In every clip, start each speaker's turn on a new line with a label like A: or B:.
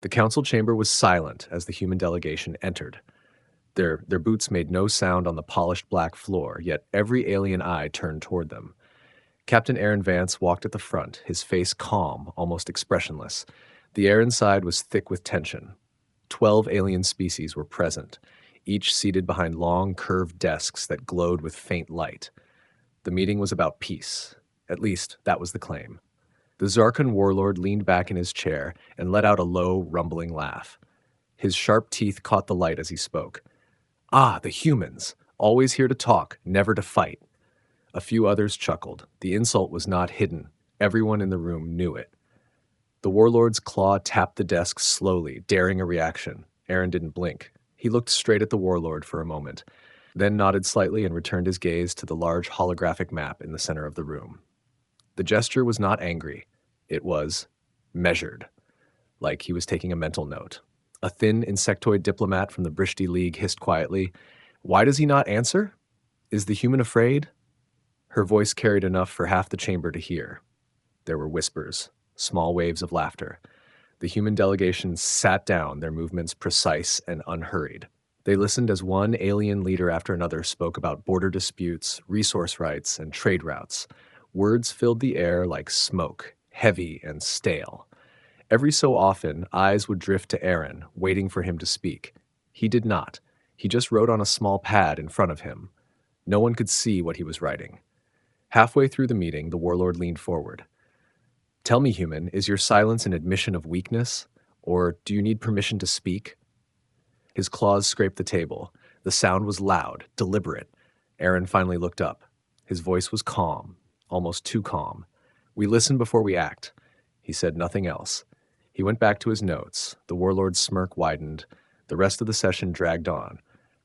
A: The council chamber was silent as the human delegation entered. Their boots made no sound on the polished black floor, yet every alien eye turned toward them. Captain Aaron Vance walked at the front, his face calm, almost expressionless. The air inside was thick with tension. 12 alien species were present, each seated behind long, curved desks that glowed with faint light. The meeting was about peace. At least, that was the claim. The Zarkon warlord leaned back in his chair and let out a low, rumbling laugh. His sharp teeth caught the light as he spoke. "Ah, the humans! Always here to talk, never to fight." A few others chuckled. The insult was not hidden. Everyone in the room knew it. The warlord's claw tapped the desk slowly, daring a reaction. Aaron didn't blink. He looked straight at the warlord for a moment, then nodded slightly and returned his gaze to the large holographic map in the center of the room. The gesture was not angry. It was measured, like he was taking a mental note. A thin insectoid diplomat from the Brishti League hissed quietly, "Why does he not answer? Is the human afraid?" Her voice carried enough for half the chamber to hear. There were whispers, small waves of laughter. The human delegation sat down, their movements precise and unhurried. They listened as one alien leader after another spoke about border disputes, resource rights, and trade routes. Words filled the air like smoke, heavy and stale. Every so often, eyes would drift to Aaron, waiting for him to speak. He did not. He just wrote on a small pad in front of him. No one could see what he was writing. Halfway through the meeting, the warlord leaned forward. "Tell me, human, is your silence an admission of weakness? Or do you need permission to speak?" His claws scraped the table. The sound was loud, deliberate. Aaron finally looked up. His voice was calm, almost too calm. "We listen before we act." He said nothing else. He went back to his notes. The warlord's smirk widened. The rest of the session dragged on.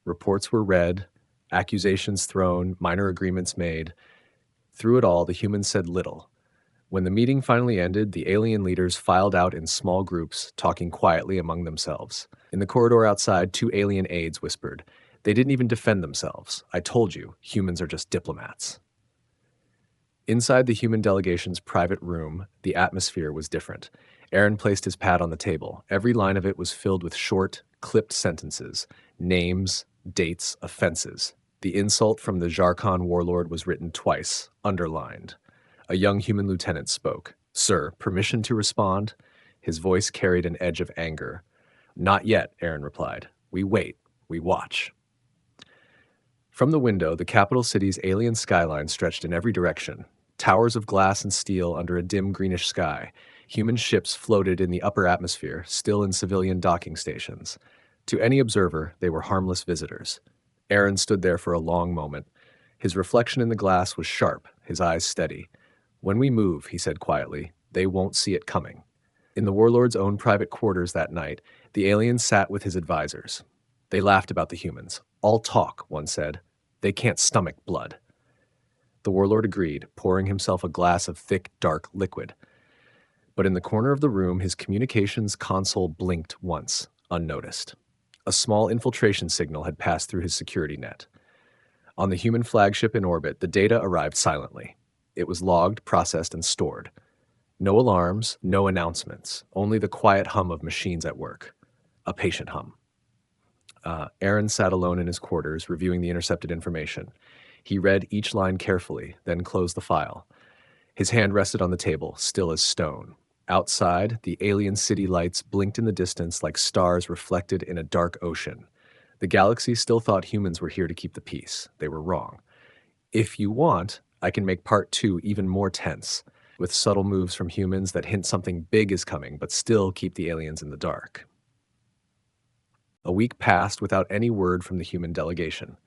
A: Reports were read, accusations thrown, minor agreements made. Through it all, the humans said little. When the meeting finally ended, the alien leaders filed out in small groups, talking quietly among themselves. In the corridor outside, 2 alien aides whispered, "They didn't even defend themselves. I told you, humans are just diplomats." Inside the human delegation's private room, the atmosphere was different. Aaron placed his pad on the table. Every line of it was filled with short, clipped sentences, names, dates, offenses. The insult from the Zarkon warlord was written twice, underlined. A young human lieutenant spoke. "Sir, permission to respond?" His voice carried an edge of anger. "Not yet," Aaron replied. "We wait. We watch." From the window, the capital city's alien skyline stretched in every direction. Towers of glass and steel under a dim greenish sky. Human ships floated in the upper atmosphere, still in civilian docking stations. To any observer, they were harmless visitors. Aaron stood there for a long moment. His reflection in the glass was sharp, his eyes steady. "When we move," he said quietly, "they won't see it coming." In the warlord's own private quarters that night, the alien sat with his advisors. They laughed about the humans. "All talk," one said. "They can't stomach blood." The warlord agreed, pouring himself a glass of thick, dark liquid. But in the corner of the room, his communications console blinked once, unnoticed. A small infiltration signal had passed through his security net. On the human flagship in orbit, the data arrived silently. It was logged, processed, and stored. No alarms, no announcements, only the quiet hum of machines at work. A patient hum. Aaron sat alone in his quarters, reviewing the intercepted information. He read each line carefully, then closed the file. His hand rested on the table, still as stone. Outside, the alien city lights blinked in the distance like stars reflected in a dark ocean. The galaxy still thought humans were here to keep the peace. They were wrong. If you want, I can make part 2 even more tense, with subtle moves from humans that hint something big is coming, but still keep the aliens in the dark. A week passed without any word from the human delegation.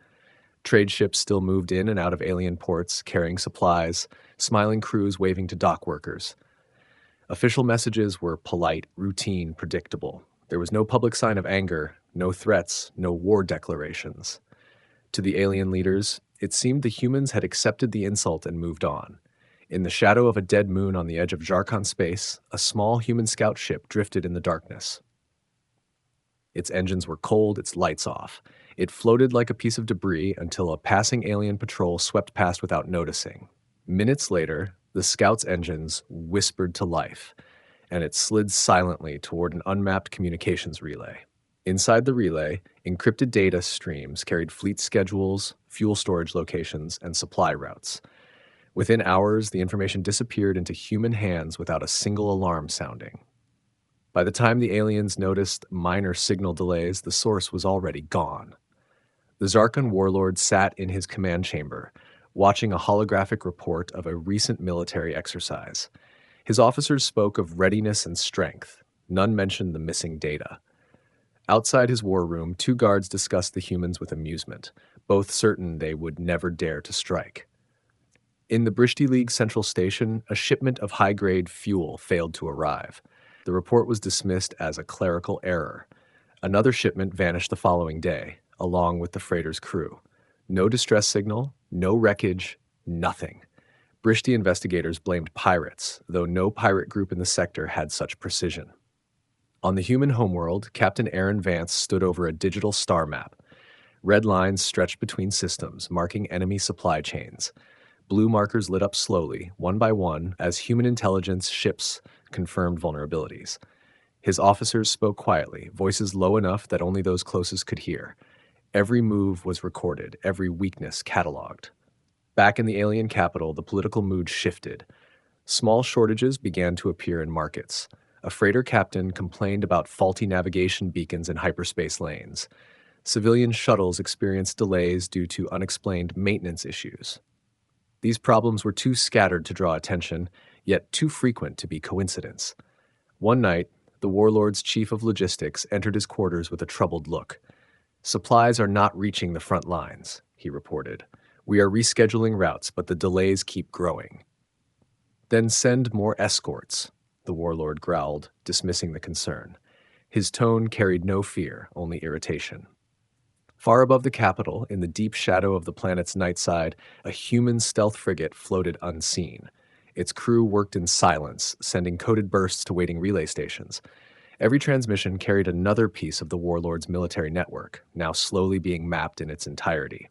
A: Trade ships still moved in and out of alien ports, carrying supplies, smiling crews waving to dock workers. Official messages were polite, routine, predictable. There was no public sign of anger, no threats, no war declarations. To the alien leaders, it seemed the humans had accepted the insult and moved on. In the shadow of a dead moon on the edge of Zarkon space, a small human scout ship drifted in the darkness. Its engines were cold, its lights off. It floated like a piece of debris until a passing alien patrol swept past without noticing. Minutes later, the scout's engines whispered to life, and it slid silently toward an unmapped communications relay. Inside the relay, encrypted data streams carried fleet schedules, fuel storage locations, and supply routes. Within hours, the information disappeared into human hands without a single alarm sounding. By the time the aliens noticed minor signal delays, the source was already gone. The Zarkon warlord sat in his command chamber, watching a holographic report of a recent military exercise. His officers spoke of readiness and strength. None mentioned the missing data. Outside his war room, two guards discussed the humans with amusement, both certain they would never dare to strike. In the Brishti League Central Station, a shipment of high-grade fuel failed to arrive. The report was dismissed as a clerical error. Another shipment vanished the following day, along with the freighter's crew. No distress signal, no wreckage, nothing. Brishti investigators blamed pirates, though no pirate group in the sector had such precision. On the human homeworld, Captain Aaron Vance stood over a digital star map. Red lines stretched between systems, marking enemy supply chains. Blue markers lit up slowly, one by one, as human intelligence ships confirmed vulnerabilities. His officers spoke quietly, voices low enough that only those closest could hear. Every move was recorded, every weakness cataloged. Back in the alien capital, the political mood shifted. Small shortages began to appear in markets. A freighter captain complained about faulty navigation beacons in hyperspace lanes. Civilian shuttles experienced delays due to unexplained maintenance issues. These problems were too scattered to draw attention, yet too frequent to be coincidence. One night, the warlord's chief of logistics entered his quarters with a troubled look. "Supplies are not reaching the front lines," he reported. "We are rescheduling routes, but the delays keep growing." "Then send more escorts," the warlord growled, dismissing the concern. His tone carried no fear, only irritation. Far above the capital, in the deep shadow of the planet's night side, a human stealth frigate floated unseen. Its crew worked in silence, sending coded bursts to waiting relay stations. Every transmission carried another piece of the warlord's military network, now slowly being mapped in its entirety.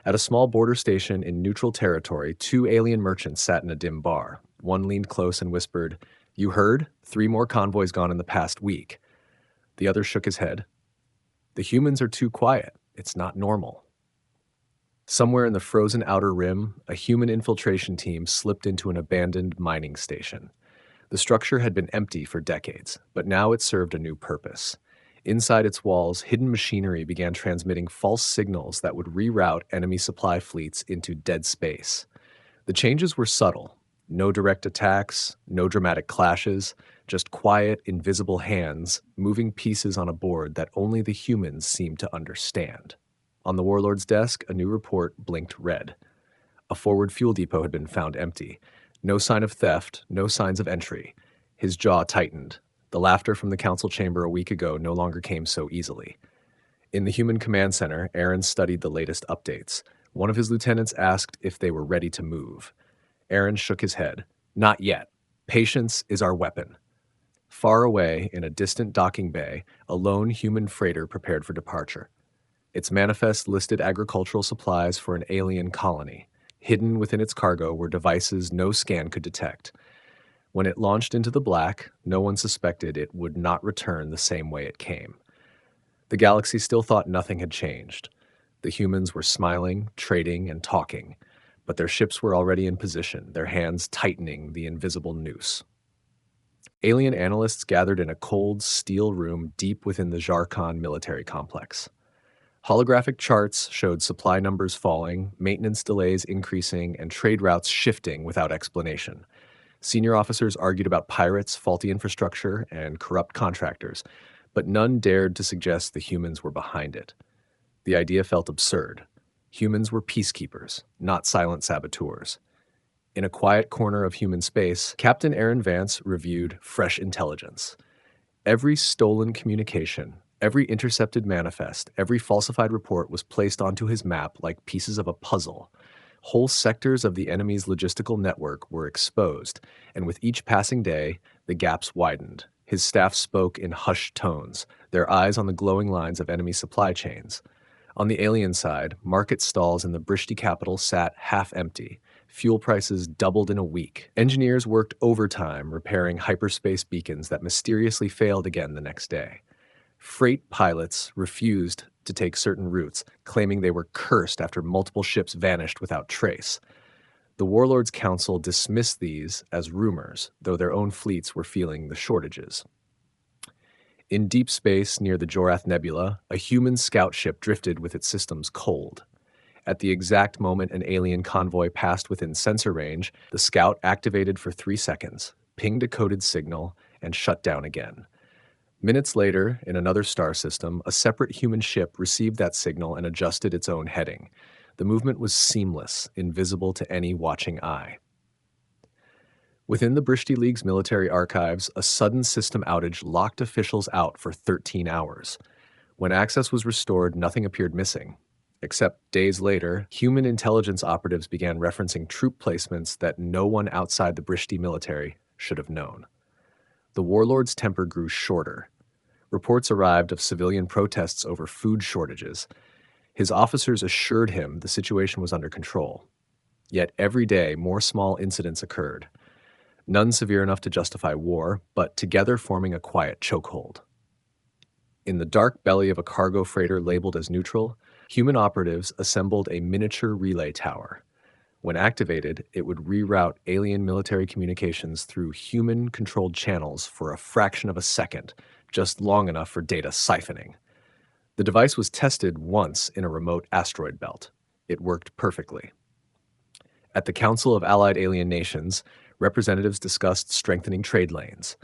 A: At a small border station in neutral territory, two alien merchants sat in a dim bar. One leaned close and whispered, "You heard? 3 more convoys gone in the past week." The other shook his head. "The humans are too quiet. It's not normal." Somewhere in the frozen outer rim, a human infiltration team slipped into an abandoned mining station. The structure had been empty for decades, but now it served a new purpose. Inside its walls, hidden machinery began transmitting false signals that would reroute enemy supply fleets into dead space. The changes were subtle. No direct attacks, no dramatic clashes, just quiet, invisible hands moving pieces on a board that only the humans seemed to understand. On the warlord's desk, a new report blinked red. A forward fuel depot had been found empty. No sign of theft, no signs of entry. His jaw tightened. The laughter from the council chamber a week ago no longer came so easily. In the human command center, Aaron studied the latest updates. One of his lieutenants asked if they were ready to move. Aaron shook his head. "Not yet. Patience is our weapon." Far away, in a distant docking bay, a lone human freighter prepared for departure. Its manifest listed agricultural supplies for an alien colony. Hidden within its cargo were devices no scan could detect. When it launched into the black, no one suspected it would not return the same way it came. The galaxy still thought nothing had changed. The humans were smiling, trading, and talking, but their ships were already in position, their hands tightening the invisible noose. Alien analysts gathered in a cold, steel room deep within the Zarkon military complex. Holographic charts showed supply numbers falling, maintenance delays increasing, and trade routes shifting without explanation. Senior officers argued about pirates, faulty infrastructure, and corrupt contractors, but none dared to suggest the humans were behind it. The idea felt absurd. Humans were peacekeepers, not silent saboteurs. In a quiet corner of human space, Captain Aaron Vance reviewed fresh intelligence. Every stolen communication, every intercepted manifest, every falsified report was placed onto his map like pieces of a puzzle. Whole sectors of the enemy's logistical network were exposed, and with each passing day, the gaps widened. His staff spoke in hushed tones, their eyes on the glowing lines of enemy supply chains. On the alien side, market stalls in the Brishti capital sat half empty, Fuel prices doubled in a week. Engineers worked overtime repairing hyperspace beacons that mysteriously failed again the next day. Freight pilots refused to take certain routes, claiming they were cursed after multiple ships vanished without trace. The Warlords' Council dismissed these as rumors, though their own fleets were feeling the shortages. In deep space near the Jorath Nebula, a human scout ship drifted with its systems cold. At the exact moment an alien convoy passed within sensor range, the scout activated for 3 seconds, pinged a coded signal, and shut down again. Minutes later, in another star system, a separate human ship received that signal and adjusted its own heading. The movement was seamless, invisible to any watching eye. Within the Brishti League's military archives, a sudden system outage locked officials out for 13 hours. When access was restored, nothing appeared missing. Except days later, human intelligence operatives began referencing troop placements that no one outside the Brishti military should have known. The warlord's temper grew shorter. Reports arrived of civilian protests over food shortages. His officers assured him the situation was under control. Yet every day, more small incidents occurred. None severe enough to justify war, but together forming a quiet chokehold. In the dark belly of a cargo freighter labeled as neutral, human operatives assembled a miniature relay tower. When activated, it would reroute alien military communications through human-controlled channels for a fraction of a second, just long enough for data siphoning. The device was tested once in a remote asteroid belt. It worked perfectly. At the Council of Allied Alien Nations, representatives discussed strengthening trade lanes.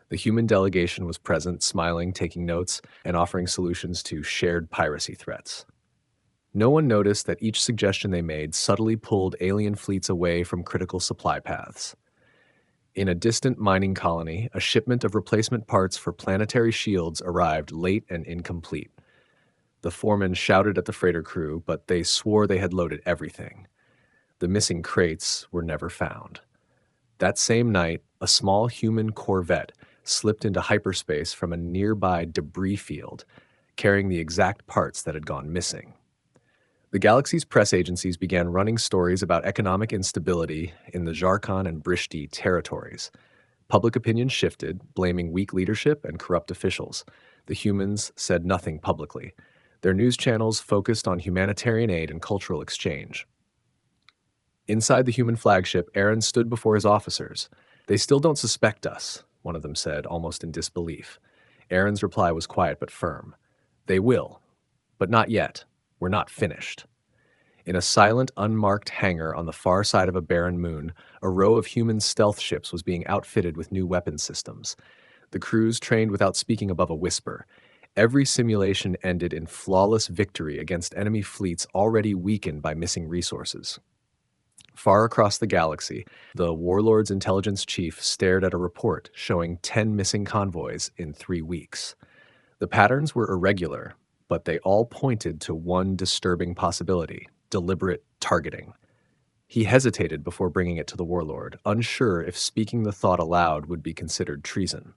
A: The human delegation was present, smiling, taking notes, and offering solutions to shared piracy threats. No one noticed that each suggestion they made subtly pulled alien fleets away from critical supply paths. In a distant mining colony, a shipment of replacement parts for planetary shields arrived late and incomplete. The foreman shouted at the freighter crew, but they swore they had loaded everything. The missing crates were never found. That same night, a small human corvette slipped into hyperspace from a nearby debris field, carrying the exact parts that had gone missing. The galaxy's press agencies began running stories about economic instability in the Zarkon and Brishti territories. Public opinion shifted, blaming weak leadership and corrupt officials. The humans said nothing publicly. Their news channels focused on humanitarian aid and cultural exchange. Inside the human flagship, Aaron stood before his officers. "They still don't suspect us," one of them said, almost in disbelief. Aaron's reply was quiet but firm. "They will, but not yet. We're not finished." In a silent, unmarked hangar on the far side of a barren moon, a row of human stealth ships was being outfitted with new weapon systems. The crews trained without speaking above a whisper. Every simulation ended in flawless victory against enemy fleets already weakened by missing resources. Far across the galaxy, the Warlord's intelligence chief stared at a report showing 10 missing convoys in 3 weeks. The patterns were irregular, but they all pointed to one disturbing possibility: deliberate targeting. He hesitated before bringing it to the Warlord, unsure if speaking the thought aloud would be considered treason.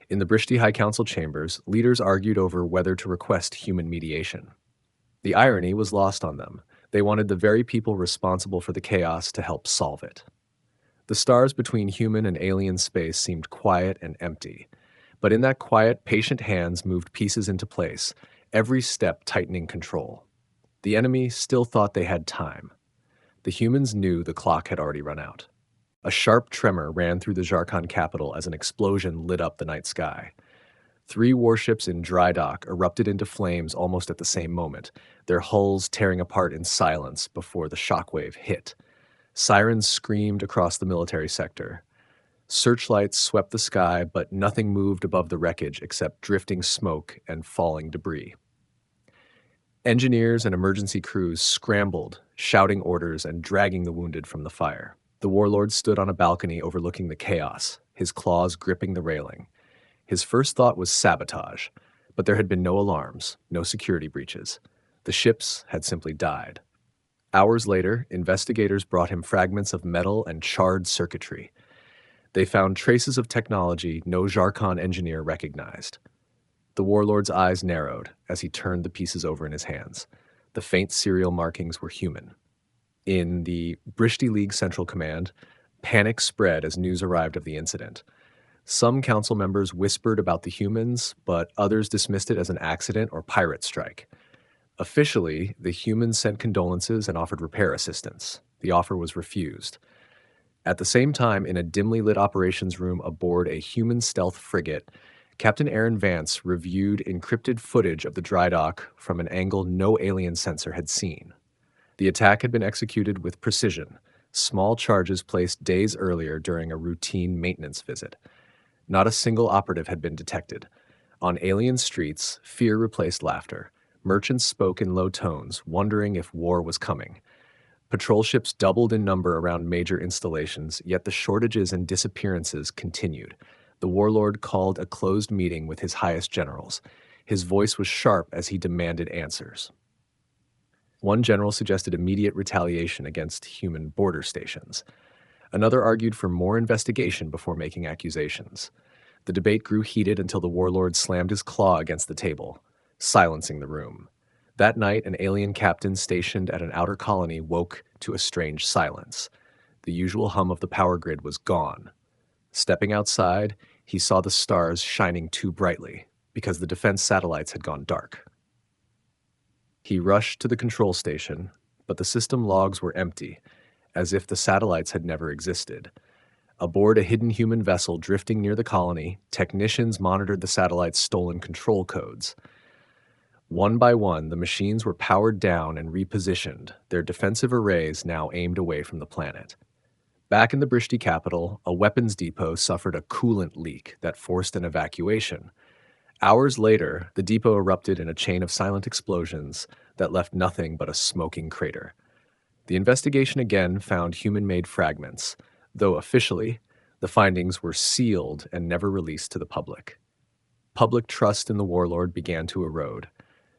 A: In the Brishti High Council chambers, leaders argued over whether to request human mediation. The irony was lost on them. They wanted the very people responsible for the chaos to help solve it. The stars between human and alien space seemed quiet and empty. But in that quiet, patient hands moved pieces into place, every step tightening control. The enemy still thought they had time. The humans knew the clock had already run out. A sharp tremor ran through the Zarkon capital as an explosion lit up the night sky. 3 warships in dry dock erupted into flames almost at the same moment, their hulls tearing apart in silence before the shockwave hit. Sirens screamed across the military sector. Searchlights swept the sky, but nothing moved above the wreckage except drifting smoke and falling debris. Engineers and emergency crews scrambled, shouting orders and dragging the wounded from the fire. The warlord stood on a balcony overlooking the chaos, his claws gripping the railing. His first thought was sabotage, but there had been no alarms, no security breaches. The ships had simply died. Hours later, investigators brought him fragments of metal and charred circuitry. They found traces of technology no Zarkon engineer recognized. The warlord's eyes narrowed as he turned the pieces over in his hands. The faint serial markings were human. In the Brishti League Central Command, panic spread as news arrived of the incident. Some council members whispered about the humans, but others dismissed it as an accident or pirate strike. Officially, the humans sent condolences and offered repair assistance. The offer was refused. At the same time, in a dimly lit operations room aboard a human stealth frigate, Captain Aaron Vance reviewed encrypted footage of the dry dock from an angle no alien sensor had seen. The attack had been executed with precision, small charges placed days earlier during a routine maintenance visit. Not a single operative had been detected. On alien streets, fear replaced laughter. Merchants spoke in low tones, wondering if war was coming. Patrol ships doubled in number around major installations, yet the shortages and disappearances continued. The warlord called a closed meeting with his highest generals. His voice was sharp as he demanded answers. One general suggested immediate retaliation against human border stations. Another argued for more investigation before making accusations. The debate grew heated until the warlord slammed his claw against the table, silencing the room. That night, an alien captain stationed at an outer colony woke to a strange silence. The usual hum of the power grid was gone. Stepping outside, he saw the stars shining too brightly because the defense satellites had gone dark. He rushed to the control station, but the system logs were empty, as if the satellites had never existed. Aboard a hidden human vessel drifting near the colony, technicians monitored the satellite's stolen control codes. One by one, the machines were powered down and repositioned, their defensive arrays now aimed away from the planet. Back in the Brishti capital, a weapons depot suffered a coolant leak that forced an evacuation. Hours later, the depot erupted in a chain of silent explosions that left nothing but a smoking crater. The investigation again found human-made fragments, though officially, the findings were sealed and never released to the public. Public trust in the warlord began to erode.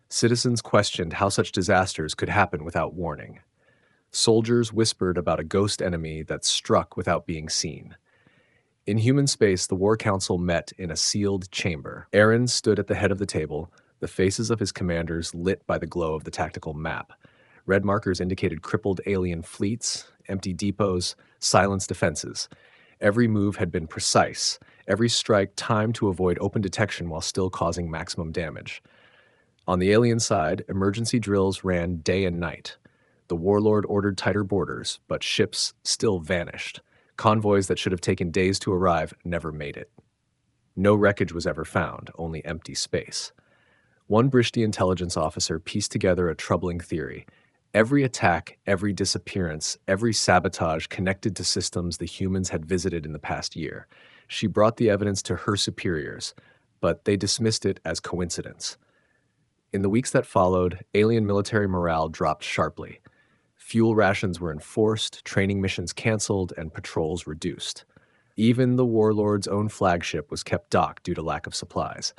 A: Citizens questioned how such disasters could happen without warning. Soldiers whispered about a ghost enemy that struck without being seen. In human space, the War Council met in a sealed chamber. Aaron stood at the head of the table, the faces of his commanders lit by the glow of the tactical map. Red markers indicated crippled alien fleets, empty depots, silenced defenses. Every move had been precise, every strike timed to avoid open detection while still causing maximum damage. On the alien side, emergency drills ran day and night. The warlord ordered tighter borders, but ships still vanished. Convoys that should have taken days to arrive never made it. No wreckage was ever found, only empty space. One Brishti intelligence officer pieced together a troubling theory. Every attack, every disappearance, every sabotage connected to systems the humans had visited in the past year. She brought the evidence to her superiors, but they dismissed it as coincidence. In the weeks that followed, alien military morale dropped sharply. Fuel rations were enforced, training missions canceled, and patrols reduced. Even the warlord's own flagship was kept docked due to lack of supplies.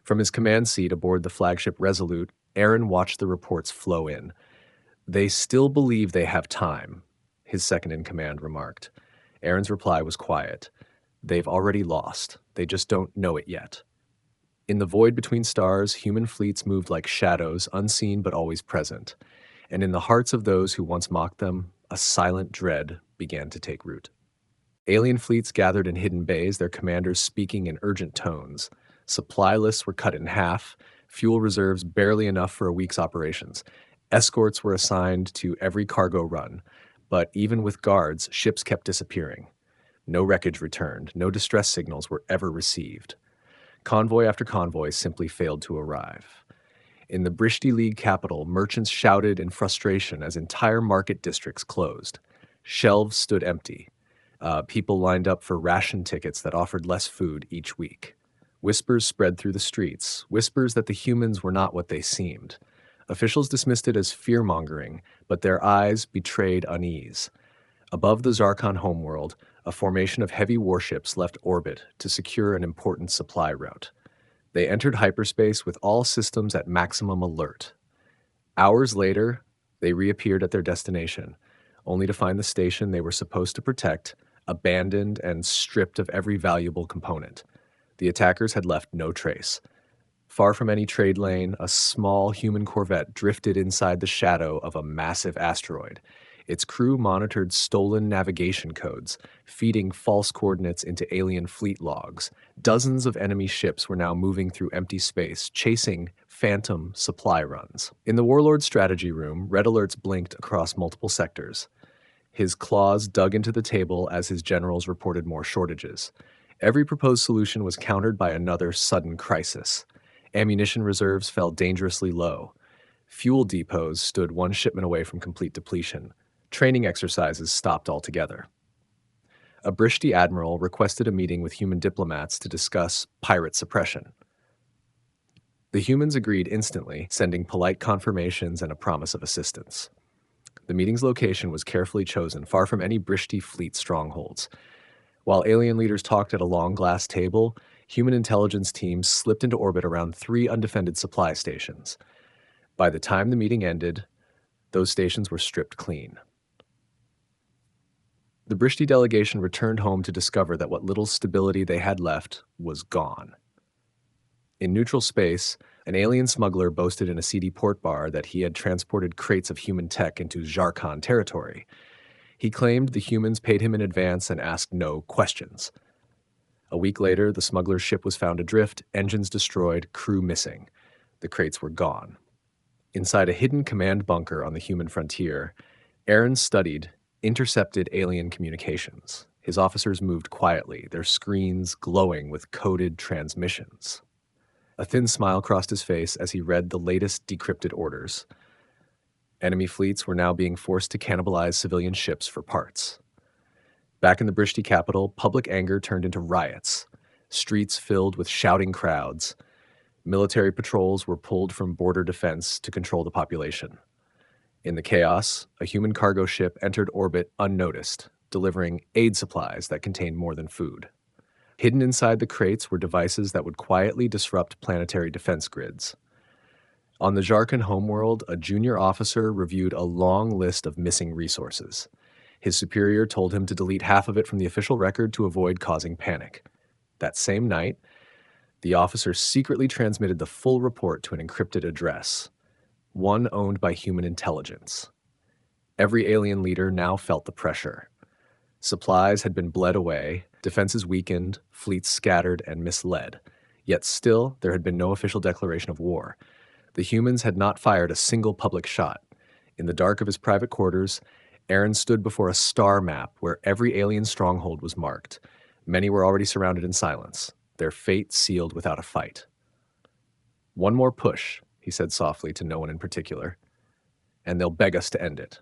A: From his command seat aboard the flagship Resolute, Aaron watched the reports flow in. "They still believe they have time," his second-in-command remarked. Aaron's reply was quiet. "They've already lost. They just don't know it yet." In the void between stars, human fleets moved like shadows, unseen but always present. And in the hearts of those who once mocked them, a silent dread began to take root. Alien fleets gathered in hidden bays, their commanders speaking in urgent tones. Supply lists were cut in half, fuel reserves barely enough for a week's operations. Escorts were assigned to every cargo run, but even with guards, ships kept disappearing. No wreckage returned, no distress signals were ever received. Convoy after convoy simply failed to arrive. In the Brishti League capital, merchants shouted in frustration as entire market districts closed. Shelves stood empty. People lined up for ration tickets that offered less food each week. Whispers spread through the streets, whispers that the humans were not what they seemed. Officials dismissed it as fear-mongering, but their eyes betrayed unease. Above the Zarkon homeworld, a formation of heavy warships left orbit to secure an important supply route. They entered hyperspace with all systems at maximum alert. Hours later, they reappeared at their destination, only to find the station they were supposed to protect abandoned and stripped of every valuable component. The attackers had left no trace. Far from any trade lane, a small human corvette drifted inside the shadow of a massive asteroid. Its crew monitored stolen navigation codes, feeding false coordinates into alien fleet logs. Dozens of enemy ships were now moving through empty space, chasing phantom supply runs. In the Warlord's strategy room, red alerts blinked across multiple sectors. His claws dug into the table as his generals reported more shortages. Every proposed solution was countered by another sudden crisis. Ammunition reserves fell dangerously low. Fuel depots stood one shipment away from complete depletion. Training exercises stopped altogether. A Brishti admiral requested a meeting with human diplomats to discuss pirate suppression. The humans agreed instantly, sending polite confirmations and a promise of assistance. The meeting's location was carefully chosen, far from any Brishti fleet strongholds. While alien leaders talked at a long glass table, human intelligence teams slipped into orbit around 3 undefended supply stations. By the time the meeting ended, those stations were stripped clean. The Brishti delegation returned home to discover that what little stability they had left was gone. In neutral space, an alien smuggler boasted in a seedy port bar that he had transported crates of human tech into Zarkon territory. He claimed the humans paid him in advance and asked no questions. A week later, the smuggler's ship was found adrift, engines destroyed, crew missing. The crates were gone. Inside a hidden command bunker on the human frontier, Aaron studied intercepted alien communications. His officers moved quietly, their screens glowing with coded transmissions. A thin smile crossed his face as he read the latest decrypted orders. Enemy fleets were now being forced to cannibalize civilian ships for parts. Back in the Brishti capital, public anger turned into riots. Streets filled with shouting crowds. Military patrols were pulled from border defense to control the population. In the chaos, a human cargo ship entered orbit unnoticed, delivering aid supplies that contained more than food. Hidden inside the crates were devices that would quietly disrupt planetary defense grids. On the Zarkon homeworld, a junior officer reviewed a long list of missing resources. His superior told him to delete half of it from the official record to avoid causing panic. That same night, the officer secretly transmitted the full report to an encrypted address, one owned by human intelligence. Every alien leader now felt the pressure. Supplies had been bled away, defenses weakened, fleets scattered and misled. Yet still, there had been no official declaration of war. The humans had not fired a single public shot. In the dark of his private quarters, Aaron stood before a star map where every alien stronghold was marked. Many were already surrounded in silence, their fate sealed without a fight. "One more push," he said softly to no one in particular, "and they'll beg us to end it."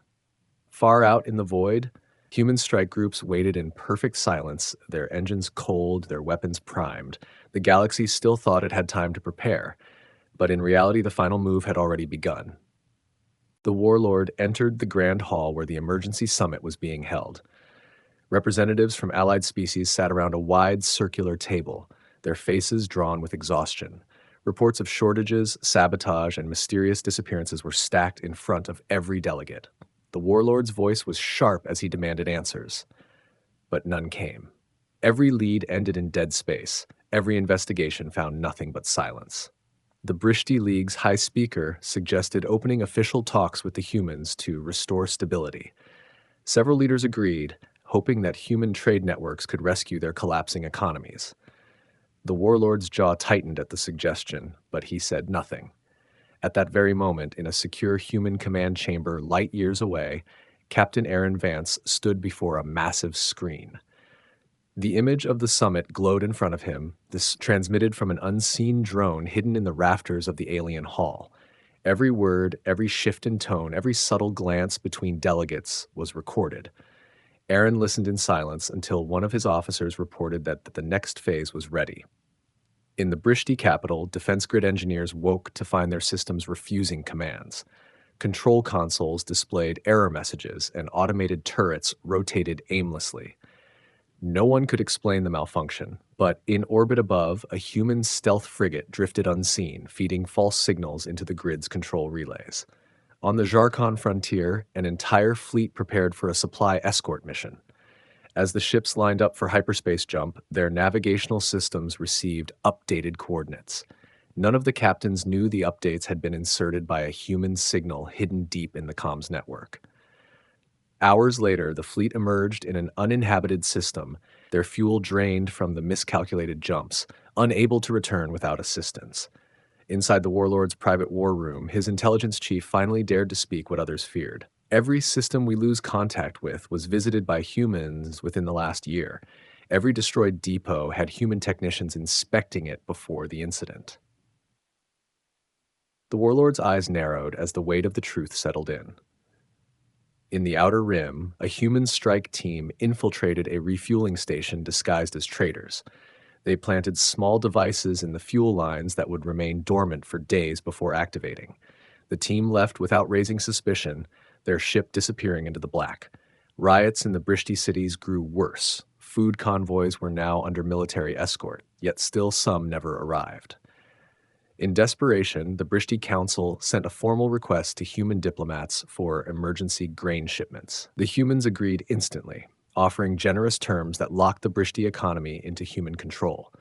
A: Far out in the void, human strike groups waited in perfect silence, their engines cold, their weapons primed. The galaxy still thought it had time to prepare, but in reality the final move had already begun. The warlord entered the grand hall where the emergency summit was being held. Representatives from allied species sat around a wide circular table, their faces drawn with exhaustion. Reports of shortages, sabotage, and mysterious disappearances were stacked in front of every delegate. The warlord's voice was sharp as he demanded answers, but none came. Every lead ended in dead space. Every investigation found nothing but silence. The Brishti League's high speaker suggested opening official talks with the humans to restore stability. Several leaders agreed, hoping that human trade networks could rescue their collapsing economies. The warlord's jaw tightened at the suggestion, but he said nothing. At that very moment, in a secure human command chamber light years away, Captain Aaron Vance stood before a massive screen. The image of the summit glowed in front of him, this transmitted from an unseen drone hidden in the rafters of the alien hall. Every word, every shift in tone, every subtle glance between delegates was recorded. Aaron listened in silence until one of his officers reported that the next phase was ready. In the Brishti capital, defense grid engineers woke to find their systems refusing commands. Control consoles displayed error messages, and automated turrets rotated aimlessly. No one could explain the malfunction, but in orbit above, a human stealth frigate drifted unseen, feeding false signals into the grid's control relays. On the Zarkon frontier, an entire fleet prepared for a supply escort mission. As the ships lined up for hyperspace jump, their navigational systems received updated coordinates. None of the captains knew the updates had been inserted by a human signal hidden deep in the comms network. Hours later, the fleet emerged in an uninhabited system, their fuel drained from the miscalculated jumps, unable to return without assistance. Inside the warlord's private war room, his intelligence chief finally dared to speak what others feared. Every system we lose contact with was visited by humans within the last year. Every destroyed depot had human technicians inspecting it before the incident. The warlord's eyes narrowed as the weight of the truth settled in. In the Outer Rim, a human strike team infiltrated a refueling station disguised as traitors. They planted small devices in the fuel lines that would remain dormant for days before activating. The team left without raising suspicion, their ship disappearing into the black. Riots in the Brishti cities grew worse. Food convoys were now under military escort, yet still some never arrived. In desperation, the Brishti Council sent a formal request to human diplomats for emergency grain shipments. The humans agreed instantly, offering generous terms that locked the Brishti economy into human control.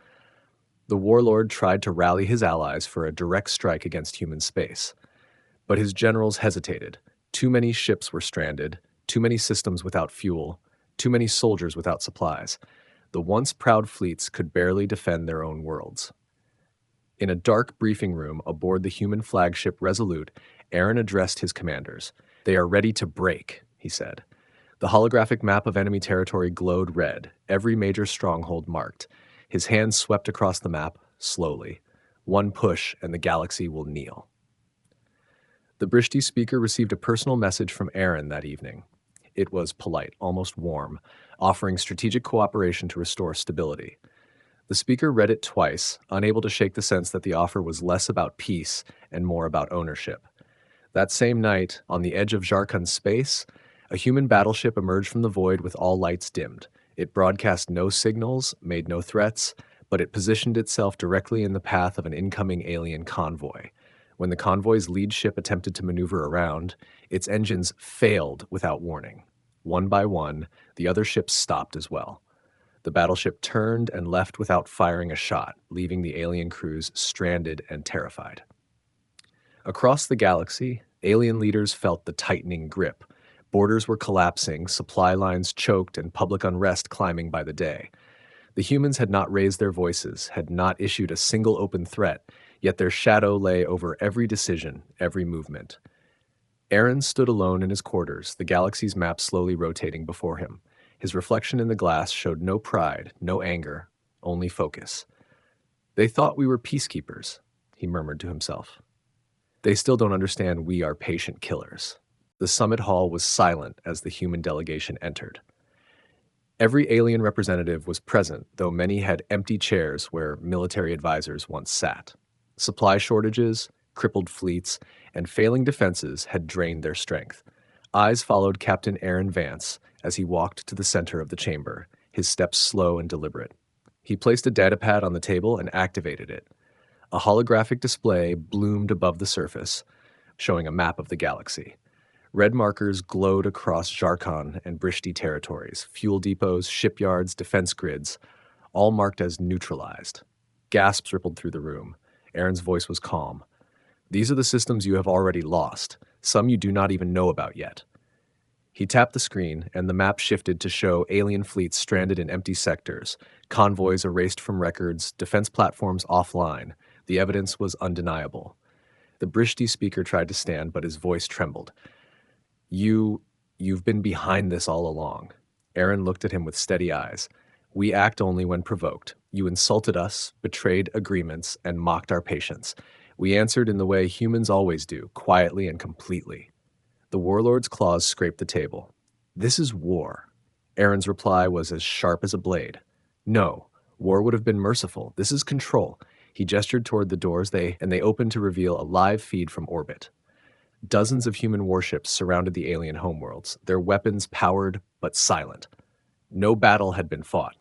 A: The warlord tried to rally his allies for a direct strike against human space. But his generals hesitated. Too many ships were stranded, too many systems without fuel, too many soldiers without supplies. The once proud fleets could barely defend their own worlds. In a dark briefing room aboard the human flagship Resolute, Aaron addressed his commanders. "They are ready to break," he said. The holographic map of enemy territory glowed red, every major stronghold marked. His hand swept across the map, slowly. One push and the galaxy will kneel. The Brishti speaker received a personal message from Aaron that evening. It was polite, almost warm, offering strategic cooperation to restore stability. The speaker read it twice, unable to shake the sense that the offer was less about peace and more about ownership. That same night, on the edge of Jarkun's space, a human battleship emerged from the void with all lights dimmed. It broadcast no signals, made no threats, but it positioned itself directly in the path of an incoming alien convoy. When the convoy's lead ship attempted to maneuver around, its engines failed without warning. One by one, the other ships stopped as well. The battleship turned and left without firing a shot, leaving the alien crews stranded and terrified. Across the galaxy, alien leaders felt the tightening grip. Borders were collapsing, supply lines choked, and public unrest climbing by the day. The humans had not raised their voices, had not issued a single open threat, yet their shadow lay over every decision, every movement. Aaron stood alone in his quarters, the galaxy's map slowly rotating before him. His reflection in the glass showed no pride, no anger, only focus. "They thought we were peacekeepers," he murmured to himself. "They still don't understand we are patient killers." The summit hall was silent as the human delegation entered. Every alien representative was present, though many had empty chairs where military advisors once sat. Supply shortages, crippled fleets, and failing defenses had drained their strength. Eyes followed Captain Aaron Vance as he walked to the center of the chamber, his steps slow and deliberate. He placed a datapad on the table and activated it. A holographic display bloomed above the surface, showing a map of the galaxy. Red markers glowed across Jarkon and Brishti territories, fuel depots, shipyards, defense grids, all marked as neutralized. Gasps rippled through the room. Aaron's voice was calm. "These are the systems you have already lost, some you do not even know about yet." He tapped the screen, and the map shifted to show alien fleets stranded in empty sectors, convoys erased from records, defense platforms offline. The evidence was undeniable. The Brishti speaker tried to stand, but his voice trembled. You've been behind this all along." Aaron looked at him with steady eyes. "We act only when provoked. You insulted us, betrayed agreements, and mocked our patience. We answered in the way humans always do, quietly and completely." The warlord's claws scraped the table. "This is war." Aaron's reply was as sharp as a blade. "No, war would have been merciful. This is control." He gestured toward the doors and they opened to reveal a live feed from orbit. Dozens of human warships surrounded the alien homeworlds, their weapons powered but silent. No battle had been fought,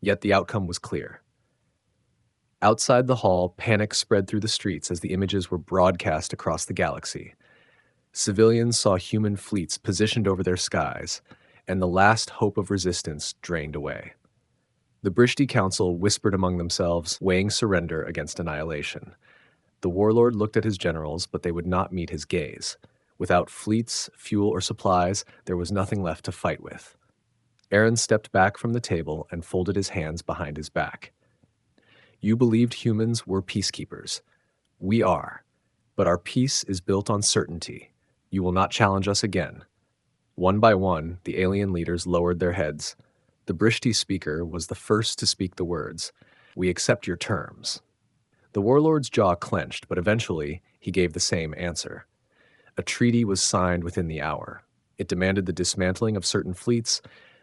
A: yet the outcome was clear. Outside the hall, panic spread through the streets as the images were broadcast across the galaxy. Civilians saw human fleets positioned over their skies, and the last hope of resistance drained away. The Brishti Council whispered among themselves, weighing surrender against annihilation. The warlord looked at his generals, but they would not meet his gaze. Without fleets, fuel, or supplies, there was nothing left to fight with. Aaron stepped back from the table and folded his hands behind his back. You believed humans were peacekeepers. We are. But our peace is built on certainty. You will not challenge us again. One by one, the alien leaders lowered their heads. The Brishti speaker was the first to speak the words. We accept your terms. The warlord's jaw clenched, but eventually he gave the same answer. A treaty was signed within the hour. It demanded the dismantling of certain fleets,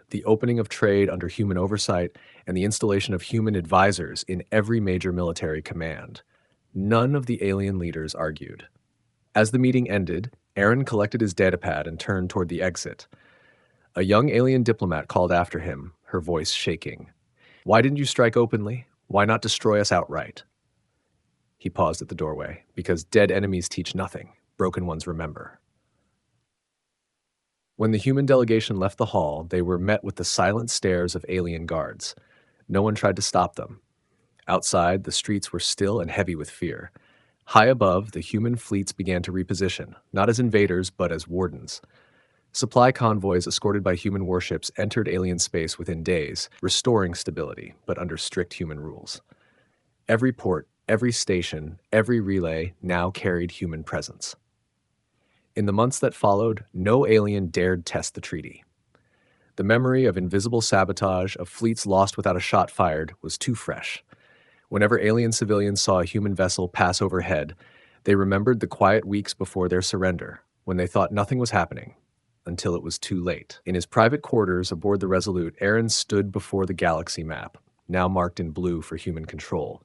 A: the opening of trade under human oversight, and the installation of human advisors in every major military command. None of the alien leaders argued. As the meeting ended, Aaron collected his datapad and turned toward the exit. A young alien diplomat called after him, her voice shaking. Why didn't you strike openly? Why not destroy us outright? He paused at the doorway, because dead enemies teach nothing, broken ones remember. When the human delegation left the hall, they were met with the silent stares of alien guards. No one tried to stop them. Outside, the streets were still and heavy with fear. High above, the human fleets began to reposition, not as invaders, but as wardens. Supply convoys escorted by human warships entered alien space within days, restoring stability, but under strict human rules. Every port, every station, every relay now carried human presence. In the months that followed, no alien dared test the treaty. The memory of invisible sabotage, of fleets lost without a shot fired, was too fresh. Whenever alien civilians saw a human vessel pass overhead, they remembered the quiet weeks before their surrender, when they thought nothing was happening, until it was too late. In his private quarters aboard the Resolute, Aaron stood before the galaxy map, now marked in blue for human control.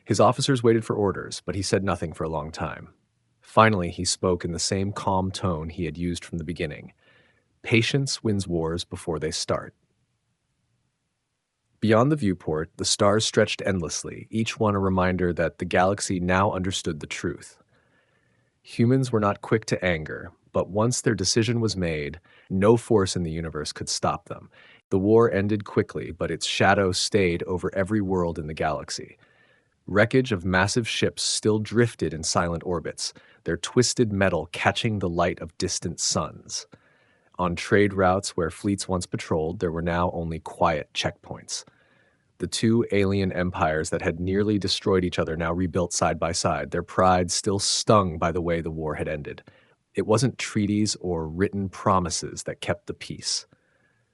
A: His officers waited for orders, but he said nothing for a long time. Finally, he spoke in the same calm tone he had used from the beginning. Patience wins wars before they start. Beyond the viewport, the stars stretched endlessly, each one a reminder that the galaxy now understood the truth. Humans were not quick to anger, but once their decision was made, no force in the universe could stop them. The war ended quickly, but its shadow stayed over every world in the galaxy. Wreckage of massive ships still drifted in silent orbits, their twisted metal catching the light of distant suns. On trade routes where fleets once patrolled, there were now only quiet checkpoints. The two alien empires that had nearly destroyed each other now rebuilt side by side, their pride still stung by the way the war had ended. It wasn't treaties or written promises that kept the peace.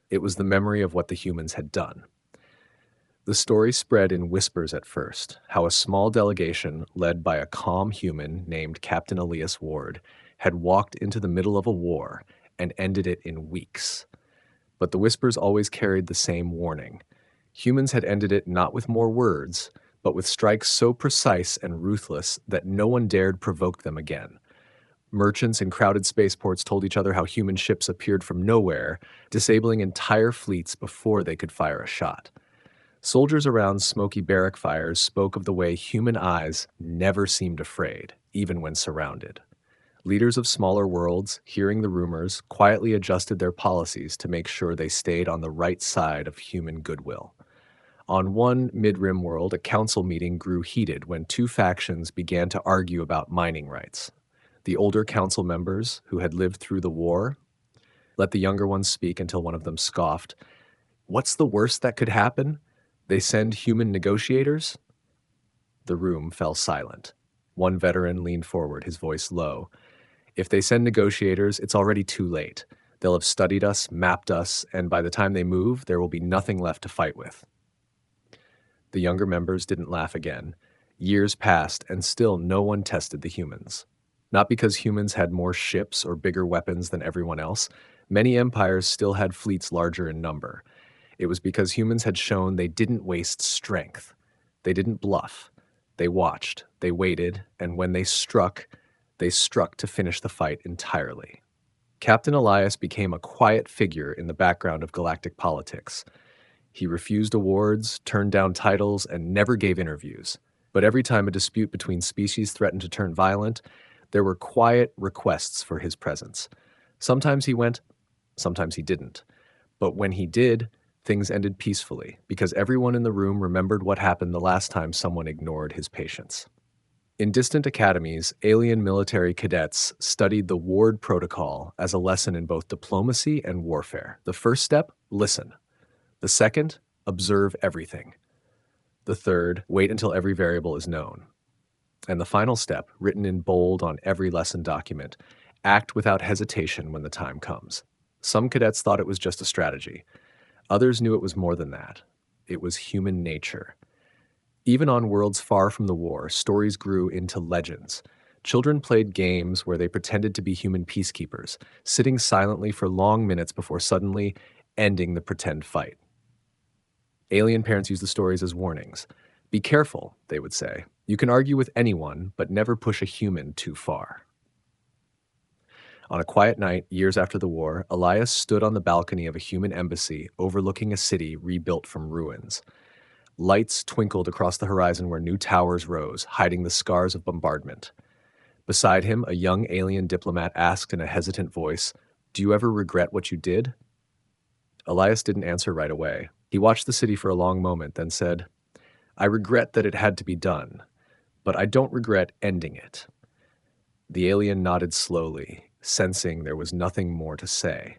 A: It was the memory of what the humans had done. The story spread in whispers at first, how a small delegation, led by a calm human named Captain Elias Ward, had walked into the middle of a war and ended it in weeks. But the whispers always carried the same warning. Humans had ended it not with more words, but with strikes so precise and ruthless that no one dared provoke them again. Merchants in crowded spaceports told each other how human ships appeared from nowhere, disabling entire fleets before they could fire a shot. Soldiers around smoky barrack fires spoke of the way human eyes never seemed afraid, even when surrounded. Leaders of smaller worlds, hearing the rumors, quietly adjusted their policies to make sure they stayed on the right side of human goodwill. On one mid-rim world, a council meeting grew heated when two factions began to argue about mining rights. The older council members, who had lived through the war, let the younger ones speak until one of them scoffed. "What's the worst that could happen? They send human negotiators?" The room fell silent. One veteran leaned forward, his voice low. "If they send negotiators, it's already too late. They'll have studied us, mapped us, and by the time they move, there will be nothing left to fight with." The younger members didn't laugh again. Years passed, and still no one tested the humans. Not because humans had more ships or bigger weapons than everyone else. Many empires still had fleets larger in number. It was because humans had shown they didn't waste strength. They didn't bluff. They watched, they waited, and when they struck to finish the fight entirely. Captain Elias became a quiet figure in the background of galactic politics. He refused awards, turned down titles, and never gave interviews. But every time a dispute between species threatened to turn violent, there were quiet requests for his presence. Sometimes he went, sometimes he didn't. But when he did, things ended peacefully, because everyone in the room remembered what happened the last time someone ignored his patience. In distant academies, alien military cadets studied the Ward Protocol as a lesson in both diplomacy and warfare. The first step, listen. The second, observe everything. The third, wait until every variable is known. And the final step, written in bold on every lesson document, act without hesitation when the time comes. Some cadets thought it was just a strategy. Others knew it was more than that. It was human nature. Even on worlds far from the war, stories grew into legends. Children played games where they pretended to be human peacekeepers, sitting silently for long minutes before suddenly ending the pretend fight. Alien parents used the stories as warnings. Be careful, they would say. You can argue with anyone, but never push a human too far. On a quiet night, years after the war, Elias stood on the balcony of a human embassy overlooking a city rebuilt from ruins. Lights twinkled across the horizon where new towers rose, hiding the scars of bombardment. Beside him, a young alien diplomat asked in a hesitant voice, "Do you ever regret what you did?" Elias didn't answer right away. He watched the city for a long moment, then said, "I regret that it had to be done, but I don't regret ending it." The alien nodded slowly, sensing there was nothing more to say.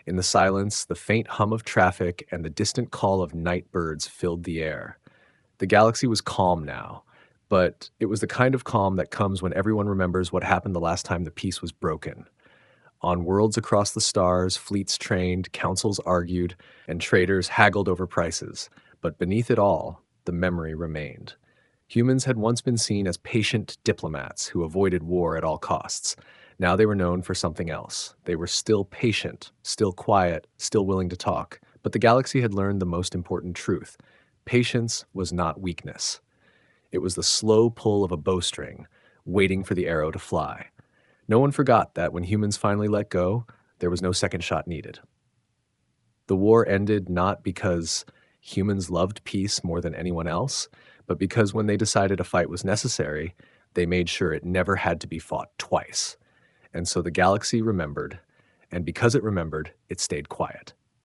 A: In the silence, the faint hum of traffic and the distant call of night birds filled the air. The galaxy was calm now, but it was the kind of calm that comes when everyone remembers what happened the last time the peace was broken. On worlds across the stars, fleets trained, councils argued, and traders haggled over prices. But beneath it all, the memory remained. Humans had once been seen as patient diplomats who avoided war at all costs. Now they were known for something else. They were still patient, still quiet, still willing to talk. But the galaxy had learned the most important truth. Patience was not weakness. It was the slow pull of a bowstring, waiting for the arrow to fly. No one forgot that when humans finally let go, there was no second shot needed. The war ended not because humans loved peace more than anyone else, but because when they decided a fight was necessary, they made sure it never had to be fought twice. And so the galaxy remembered, and because it remembered, it stayed quiet.